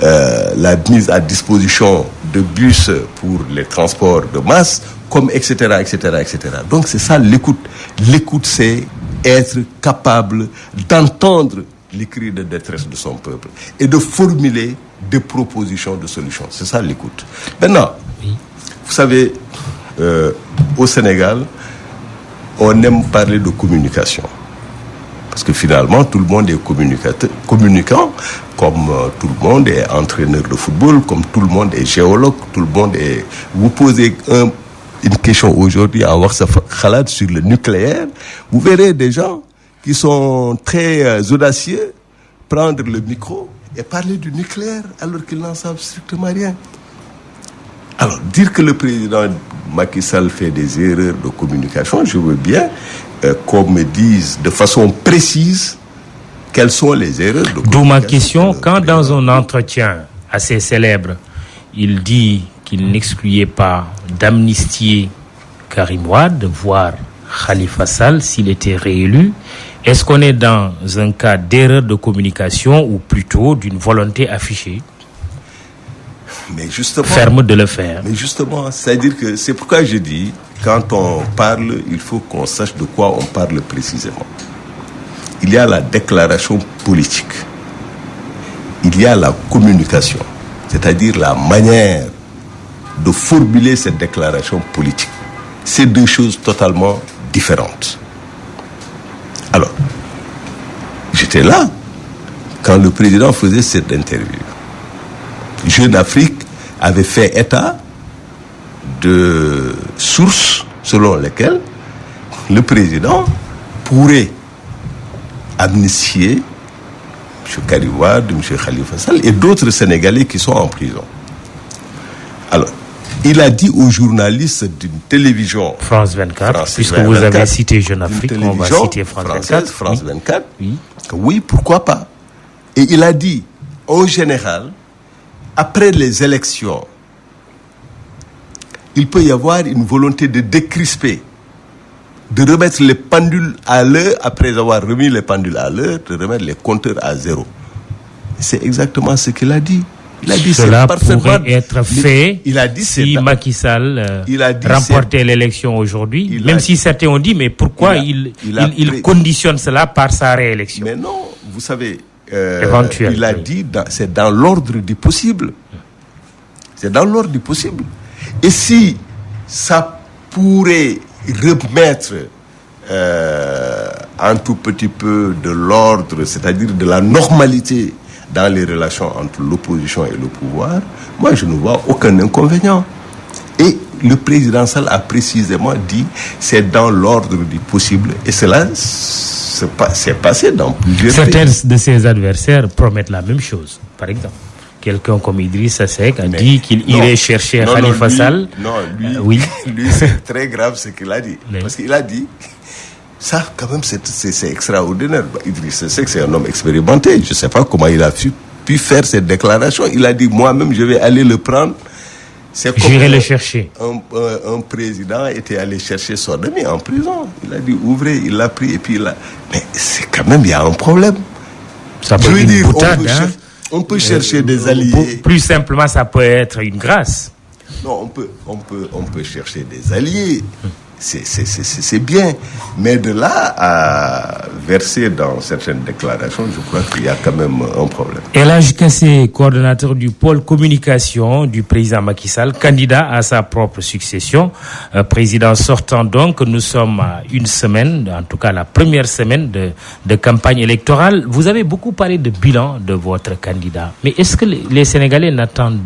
la mise à disposition de bus pour les transports de masse, comme etc., etc., etc. Donc c'est ça l'écoute. L'écoute, c'est être capable d'entendre les cris de détresse de son peuple et de formuler des propositions de solutions. C'est ça l'écoute. Maintenant, vous savez, au Sénégal, on aime parler de communication. Parce que finalement, tout le monde est communicant, comme tout le monde est entraîneur de football, comme tout le monde est géologue, tout le monde est... Vous posez une question aujourd'hui à Warsa Khalad sur le nucléaire, vous verrez des gens qui sont très audacieux prendre le micro et parler du nucléaire alors qu'ils n'en savent strictement rien. Alors, dire que le président Macky Sall fait des erreurs de communication, je veux bien qu'on me dise de façon précise quelles sont les erreurs de communication. D'où ma question, quand dans un entretien assez célèbre, il dit qu'il n'excluait pas d'amnistier Karim Wade, voire Khalifa Sall s'il était réélu, est-ce qu'on est dans un cas d'erreur de communication ou plutôt d'une volonté affichée ferme de le faire? Mais justement, c'est-à-dire que c'est pourquoi je dis, quand on parle, il faut qu'on sache de quoi on parle précisément. Il y a la déclaration politique, il y a la communication, c'est-à-dire la manière de formuler cette déclaration politique. C'est deux choses totalement différentes. Alors, j'étais là quand le président faisait cette interview. Jeune Afrique avait fait état de sources selon lesquelles le président pourrait amnistier M. Karim Wade, M. Khalifa Sall et d'autres Sénégalais qui sont en prison. Alors, il a dit aux journalistes d'une télévision France 24, puisque vous avez cité Jeune Afrique, on va citer France 24. France 24, oui, pourquoi pas. Et il a dit, en général, après les élections, il peut y avoir une volonté de décrisper, de remettre les pendules à l'heure, après avoir remis les pendules à l'heure, de remettre les compteurs à zéro. C'est exactement ce qu'il a dit. Il a dit cela pourrait être fait si Macky Sall remportait l'élection aujourd'hui, même si certains ont dit, mais pourquoi il conditionne cela par sa réélection? Mais non, vous savez, il a dit, c'est dans l'ordre du possible. C'est dans l'ordre du possible. Et si ça pourrait remettre un tout petit peu de l'ordre, c'est-à-dire de la normalité dans les relations entre l'opposition et le pouvoir, moi je ne vois aucun inconvénient. Et le président Sall a précisément dit c'est dans l'ordre du possible. Et cela s'est passé dans plusieurs pays. Certains de ses adversaires promettent la même chose. Par exemple, quelqu'un comme Idrissa Seck a dit qu'il irait chercher Khalifa Sall. Lui, c'est très grave ce qu'il a dit. Parce qu'il a dit, ça quand même c'est extraordinaire. Idrissa Seck, c'est un homme expérimenté. Je ne sais pas comment il a pu faire cette déclaration. Il a dit, moi-même, je vais aller le prendre. J'irai le chercher. Un président était allé chercher son ami en prison. Il a dit, ouvrez, il l'a pris et puis il a... Mais c'est quand même, il y a un problème. Ça peut être une boutade, on peut chercher des alliés. Plus simplement, ça peut être une grâce. Non, on peut chercher des alliés. C'est bien. Mais de là à verser dans certaines déclarations, je crois qu'il y a quand même un problème. Elhadji Kassé, coordonnateur du pôle communication du président Macky Sall, candidat à sa propre succession. Président sortant donc, nous sommes à une semaine, en tout cas la première semaine de campagne électorale. Vous avez beaucoup parlé de bilan de votre candidat. Mais est-ce que les Sénégalais n'attendent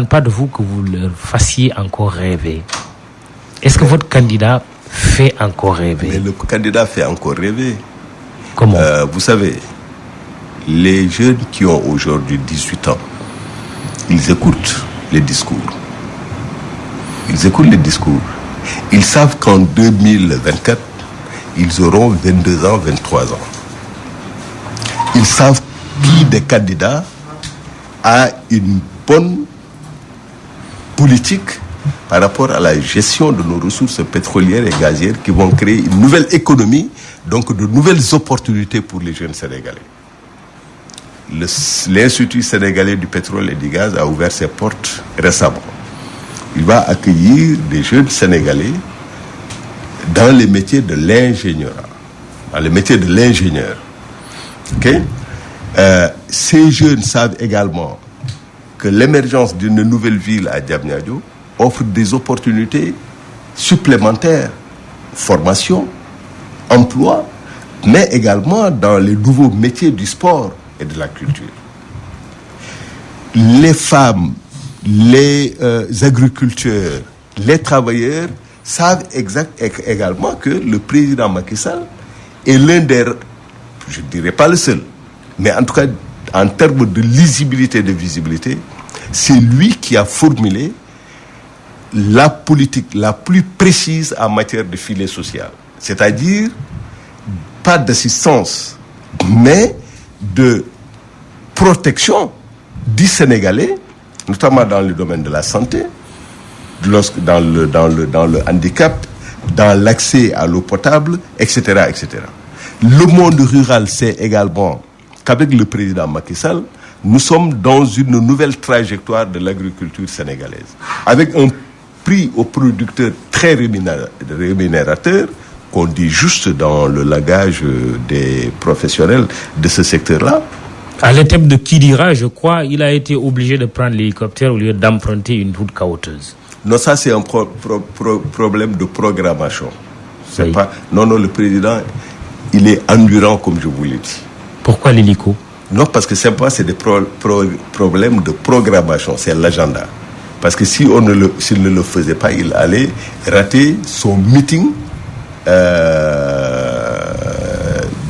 pas de vous que vous leur fassiez encore rêver? Est-ce que votre candidat fait encore rêver? Mais le candidat fait encore rêver. Comment? Vous savez, les jeunes qui ont aujourd'hui 18 ans, ils écoutent les discours. Ils savent qu'en 2024, ils auront 22 ans, 23 ans. Ils savent qui des candidats a une bonne politique par rapport à la gestion de nos ressources pétrolières et gazières qui vont créer une nouvelle économie, donc de nouvelles opportunités pour les jeunes Sénégalais. L'Institut sénégalais du pétrole et du gaz a ouvert ses portes récemment. Il va accueillir des jeunes Sénégalais dans les métiers de l'ingénierie, dans les métiers de l'ingénieur. Okay? Ces jeunes savent également que l'émergence d'une nouvelle ville à Diamniadio offre des opportunités supplémentaires, formation, emploi, mais également dans les nouveaux métiers du sport et de la culture. Les femmes, les agriculteurs, les travailleurs savent également que le président Macky Sall est l'un des, je ne dirais pas le seul, mais en tout cas en termes de lisibilité et de visibilité, c'est lui qui a formulé la politique la plus précise en matière de filet social. C'est-à-dire, pas d'assistance, mais de protection du Sénégalais, notamment dans le domaine de la santé, dans le handicap, dans l'accès à l'eau potable, etc., etc. Le monde rural sait également qu'avec le président Macky Sall, nous sommes dans une nouvelle trajectoire de l'agriculture sénégalaise, avec un prix aux producteurs très rémunérateur, qu'on dit juste dans le langage des professionnels de ce secteur-là. À l'étape de Kidira, je crois, il a été obligé de prendre l'hélicoptère au lieu d'emprunter une route caoteuse. Non, ça c'est un problème de programmation. C'est Oui. pas. Non, le président, il est endurant comme je vous l'ai dit. Pourquoi l'hélico? Non, parce que c'est des problèmes de programmation, c'est l'agenda. Parce que s'il ne le faisait pas, il allait rater son meeting de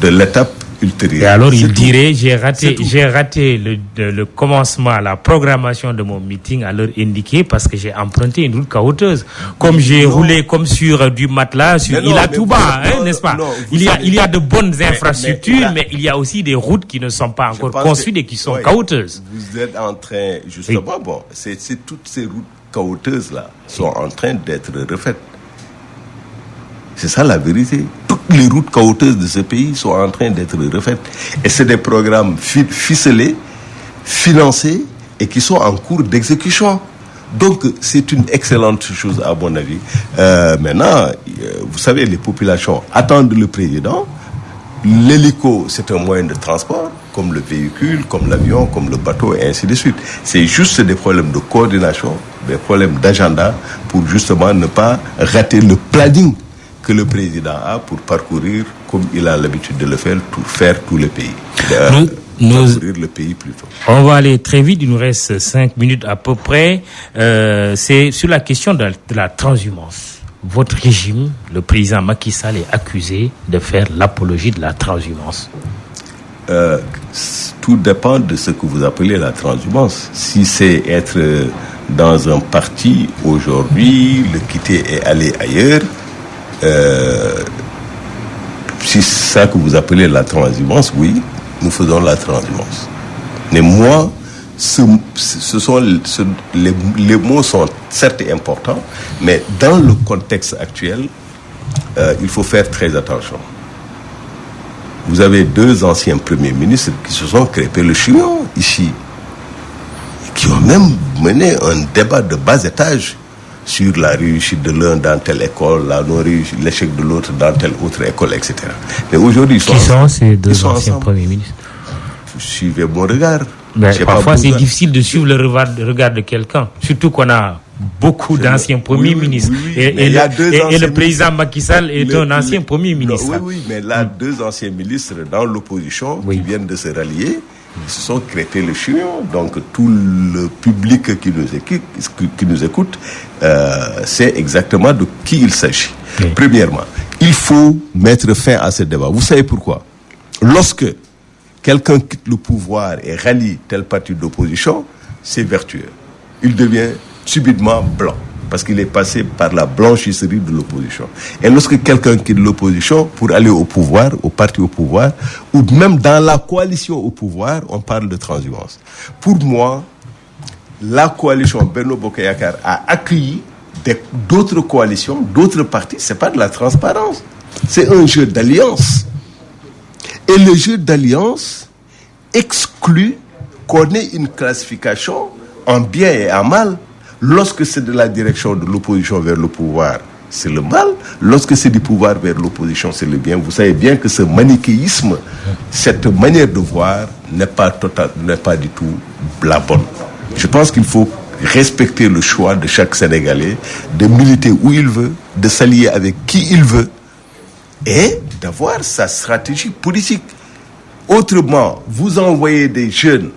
l'étape ultérieure. Et alors C'est il tout. dirait, j'ai C'est raté le commencement, la programmation de mon meeting à l'heure indiquée parce que j'ai emprunté une route caoteuse. Comme j'ai roulé comme sur du matelas, sur Mais non, Ila mais Touba, non, n'est-ce pas? non, Il y a de bonnes infrastructures, mais mais il y a aussi des routes qui ne sont pas encore pense construites que- et qui sont ouais, caoteuses. Vous êtes en train, justement, c'est toutes ces routes caoteuses-là sont en train d'être refaites. C'est ça la vérité. Toutes les routes caoteuses de ce pays sont en train d'être refaites. Et c'est des programmes ficelés, financés et qui sont en cours d'exécution. Donc, c'est une excellente chose à mon avis. Maintenant, vous savez, les populations attendent le président. L'hélico, c'est un moyen de transport, comme le véhicule, comme l'avion, comme le bateau, et ainsi de suite. C'est juste des problèmes de coordination, des problèmes d'agenda, pour justement ne pas rater le planning que le président a pour parcourir, comme il a l'habitude de le faire, faire tout le pays. Parcourir le pays plutôt. On va aller très vite, il nous reste 5 minutes à peu près. C'est sur la question de la transhumance. Votre régime, le président Macky Sall, est accusé de faire l'apologie de la transhumance. Tout dépend de ce que vous appelez la transhumance. Si c'est être dans un parti aujourd'hui, le quitter et aller ailleurs, si c'est ça que vous appelez la transhumance, oui, nous faisons la transhumance. Mais moi, les mots sont certes importants, mais dans le contexte actuel, il faut faire très attention. Vous avez 2 anciens premiers ministres qui se sont crêpés le chignon ici, qui ont même mené un débat de bas étage sur la réussite de l'un dans telle école, l'échec de l'autre dans telle autre école, etc. Mais aujourd'hui, Qui sont ces 2 anciens premiers ministres? Suivez mon regard. Parfois, c'est difficile de suivre le regard de quelqu'un, surtout qu'on a beaucoup d'anciens premiers ministres. Et le président Macky Sall est un ancien premier ministre. Oui, mais là, 2 anciens ministres dans l'opposition qui viennent de se rallier, ils se sont crêpés le chignon. Donc, tout le public qui nous écoute sait exactement de qui il s'agit. Oui. Premièrement, il faut mettre fin à ce débat. Vous savez pourquoi? Lorsque quelqu'un quitte le pouvoir et rallie tel parti d'opposition, c'est vertueux. Il devient subitement blanc, parce qu'il est passé par la blanchisserie de l'opposition. Et lorsque quelqu'un quitte l'opposition pour aller au pouvoir, au parti au pouvoir, ou même dans la coalition au pouvoir, on parle de transhumance. Pour moi, la coalition Benno Bokk Yakaar a accueilli d'autres coalitions, d'autres partis. C'est pas de la transparence, c'est un jeu d'alliance. Et le jeu d'alliance exclut qu'on ait une classification en bien et en mal. Lorsque c'est de la direction de l'opposition vers le pouvoir, c'est le mal. Lorsque c'est du pouvoir vers l'opposition, c'est le bien. Vous savez bien que ce manichéisme, cette manière de voir, n'est pas du tout la bonne. Je pense qu'il faut respecter le choix de chaque Sénégalais, de militer où il veut, de s'allier avec qui il veut, et d'avoir sa stratégie politique. Autrement, vous envoyez des jeunes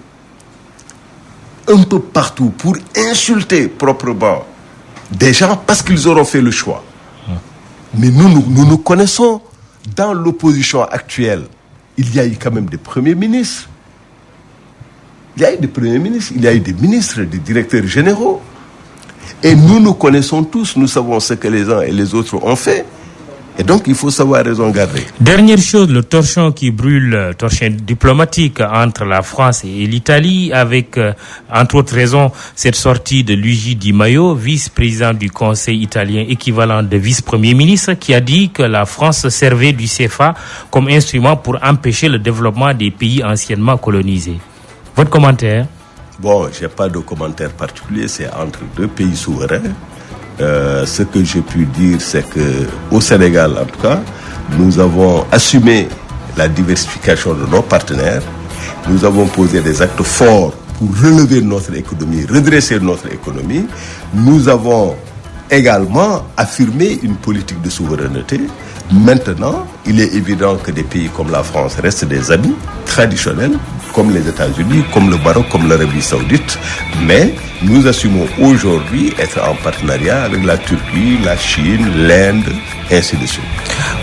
un peu partout pour insulter proprement des gens parce qu'ils auront fait le choix. Mais nous connaissons, dans l'opposition actuelle, il y a eu quand même des premiers ministres. Il y a eu des premiers ministres, il y a eu des ministres, des directeurs généraux. Et nous connaissons tous, nous savons ce que les uns et les autres ont fait. Et donc, il faut savoir raison garder. Dernière chose, le torchon qui brûle, torchon diplomatique entre la France et l'Italie, avec, entre autres raisons, cette sortie de Luigi Di Maio, vice-président du Conseil italien, équivalent de vice-premier ministre, qui a dit que la France servait du CFA comme instrument pour empêcher le développement des pays anciennement colonisés. Votre commentaire? Bon, je n'ai pas de commentaire particulier, c'est entre 2 pays souverains. Ce que j'ai pu dire, c'est qu'au Sénégal, en tout cas, nous avons assumé la diversification de nos partenaires Nous avons posé des actes forts pour relever notre économie, redresser notre économie. Nous avons également affirmé une politique de souveraineté. Maintenant, il est évident que des pays comme la France restent des amis traditionnels, comme les États-Unis, comme le Maroc, comme l'Arabie Saoudite. Mais nous assumons aujourd'hui être en partenariat avec la Turquie, la Chine, l'Inde, ainsi de suite.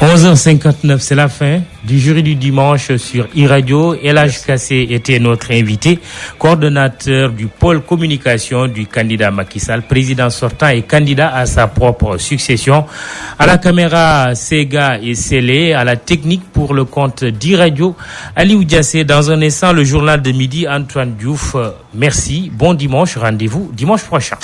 11h59, c'est la fin du jury du dimanche sur iRadio. El Hadj Kassé était notre invité, coordonnateur du pôle communication du candidat Macky Sall, président sortant et candidat à sa propre succession. À la caméra, Sega et Sélé, à la technique pour le compte d'iRadio, Aliou Diassé. Dans un instant, le journal de midi, Antoine Diouf. Merci, bon dimanche, rendez-vous dimanche prochain.